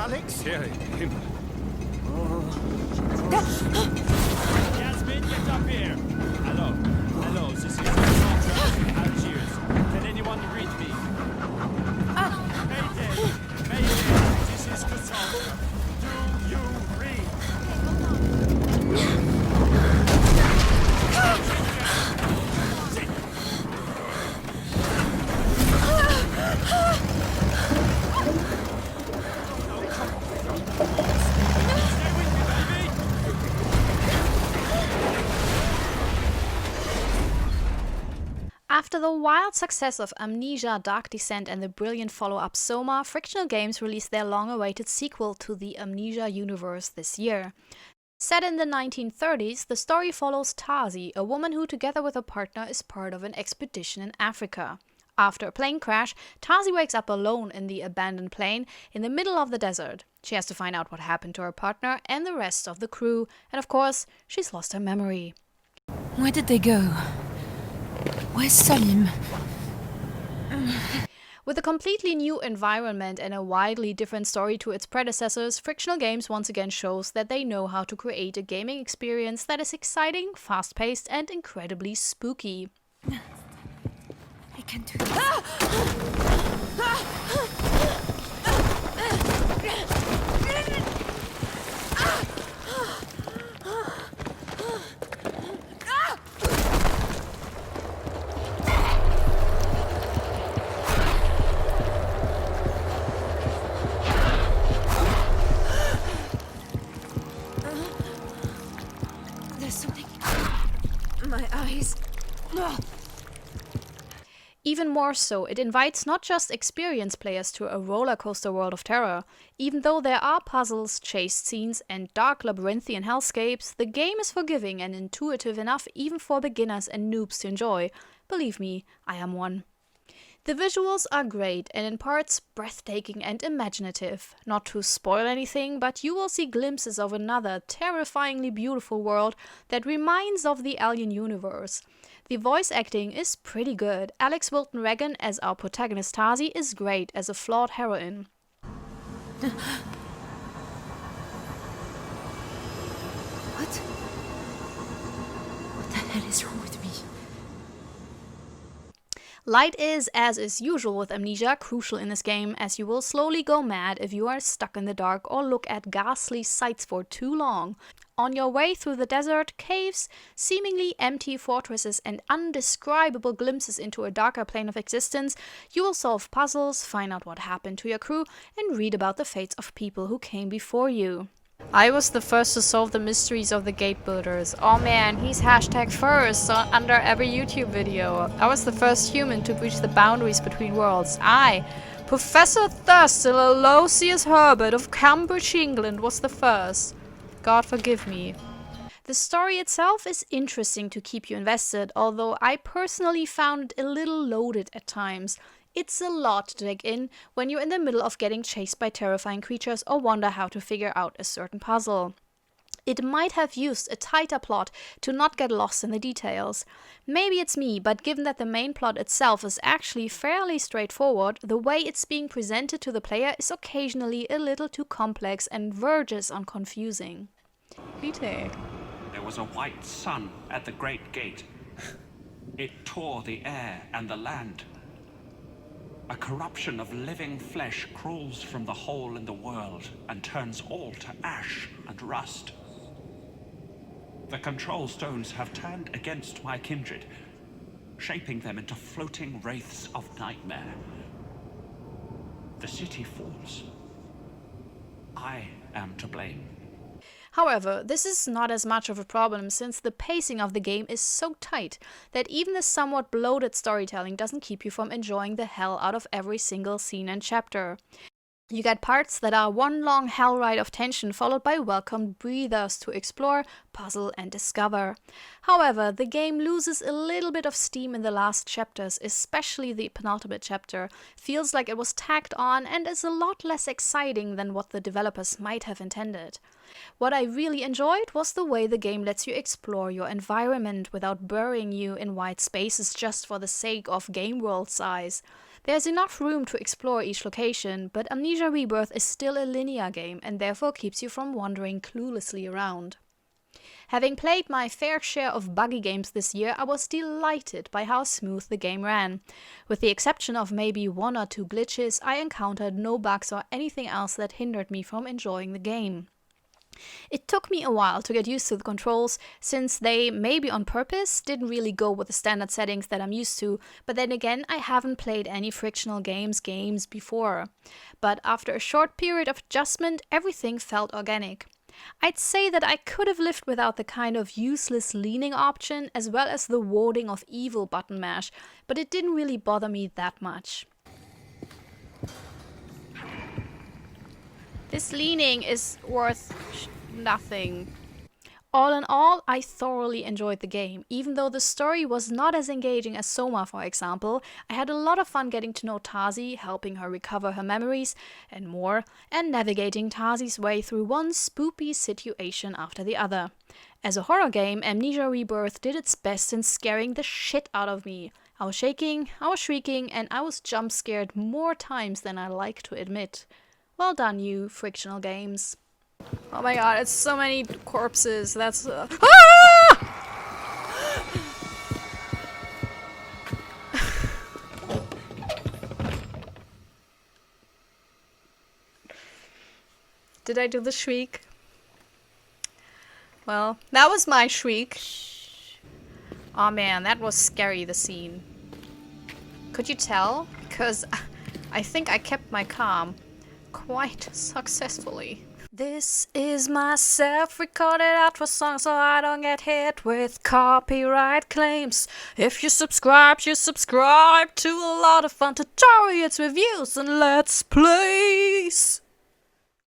Alex? Yeah, him. Yasmin, get up here. Hello. Hello, this is Cassandra, Algiers. Can anyone read me? Mayday. Mayday. This is Cassandra. Do you read? After the wild success of Amnesia Dark Descent and the brilliant follow-up Soma, Frictional Games released their long-awaited sequel to the Amnesia universe this year. Set in the 1930s, the story follows Tasi, a woman who together with a partner is part of an expedition in Africa. After a plane crash, Tasi wakes up alone in the abandoned plane in the middle of the desert. She has to find out what happened to her partner and the rest of the crew, and of course, she's lost her memory. Where did they go? Where's Salim? With a completely new environment and a widely different story to its predecessors, Frictional Games once again shows that they know how to create a gaming experience that is exciting, fast-paced, and incredibly spooky. I can do this. There's something. My eyes. Even more so, it invites not just experienced players to a roller coaster world of terror. Even though there are puzzles, chase scenes, and dark labyrinthian hellscapes, the game is forgiving and intuitive enough even for beginners and noobs to enjoy. Believe me, I am one. The visuals are great and in parts breathtaking and imaginative. Not to spoil anything, but you will see glimpses of another terrifyingly beautiful world that reminds of the Alien universe. The voice acting is pretty good. Alex Wilton Regan as our protagonist Tasi is great as a flawed heroine. What? What the hell is wrong with me? Light is, as is usual with Amnesia, crucial in this game, as you will slowly go mad if you are stuck in the dark or look at ghastly sights for too long. On your way through the desert, caves, seemingly empty fortresses, and undescribable glimpses into a darker plane of existence, you will solve puzzles, find out what happened to your crew, and read about the fates of people who came before you. I was the first to solve the mysteries of the gate builders. Oh man, he's hashtag first under every YouTube video. I was the first human to breach the boundaries between worlds. I, Professor Thurston Aloysius Herbert of Cambridge, England, was the first. God forgive me. The story itself is interesting to keep you invested, although I personally found it a little loaded at times. It's a lot to take in when you're in the middle of getting chased by terrifying creatures or wonder how to figure out a certain puzzle. It might have used a tighter plot to not get lost in the details. Maybe it's me, but given that the main plot itself is actually fairly straightforward, the way it's being presented to the player is occasionally a little too complex and verges on confusing. Retake. There was a white sun at the great gate. It tore the air and the land. A corruption of living flesh crawls from the hole in the world and turns all to ash and rust. The control stones have turned against my kindred, shaping them into floating wraiths of nightmare. The city falls. I am to blame. However, this is not as much of a problem since the pacing of the game is so tight that even the somewhat bloated storytelling doesn't keep you from enjoying the hell out of every single scene and chapter. You get parts that are one long hell ride of tension followed by welcomed breathers to explore, puzzle, and discover. However, the game loses a little bit of steam in the last chapters, especially the penultimate chapter. Feels like it was tacked on and is a lot less exciting than what the developers might have intended. What I really enjoyed was the way the game lets you explore your environment without burying you in wide spaces just for the sake of game world size. There's enough room to explore each location, but Amnesia Rebirth is still a linear game and therefore keeps you from wandering cluelessly around. Having played my fair share of buggy games this year, I was delighted by how smooth the game ran. With the exception of maybe 1 or 2 glitches, I encountered no bugs or anything else that hindered me from enjoying the game. It took me a while to get used to the controls, since they, maybe on purpose, didn't really go with the standard settings that I'm used to, but then again, I haven't played any Frictional Games before. But after a short period of adjustment, everything felt organic. I'd say that I could have lived without the kind of useless leaning option, as well as the warding of evil button mash, but it didn't really bother me that much. This leaning is worth nothing. All in all, I thoroughly enjoyed the game. Even though the story was not as engaging as Soma, for example, I had a lot of fun getting to know Tasi, helping her recover her memories and more, and navigating Tasi's way through one spoopy situation after the other. As a horror game, Amnesia Rebirth did its best in scaring the shit out of me. I was shaking, I was shrieking, and I was jump scared more times than I like to admit. Well done, you Frictional Games. Oh my god, it's so many corpses. That's Ah! Did I do the shriek? Well, that was my shriek. Oh man, that was scary, the scene. Could you tell? Because I think I kept my calm quite successfully. This is my self-recorded outro song so I don't get hit with copyright claims. If you subscribe to a lot of fun tutorials, reviews, and let's plays.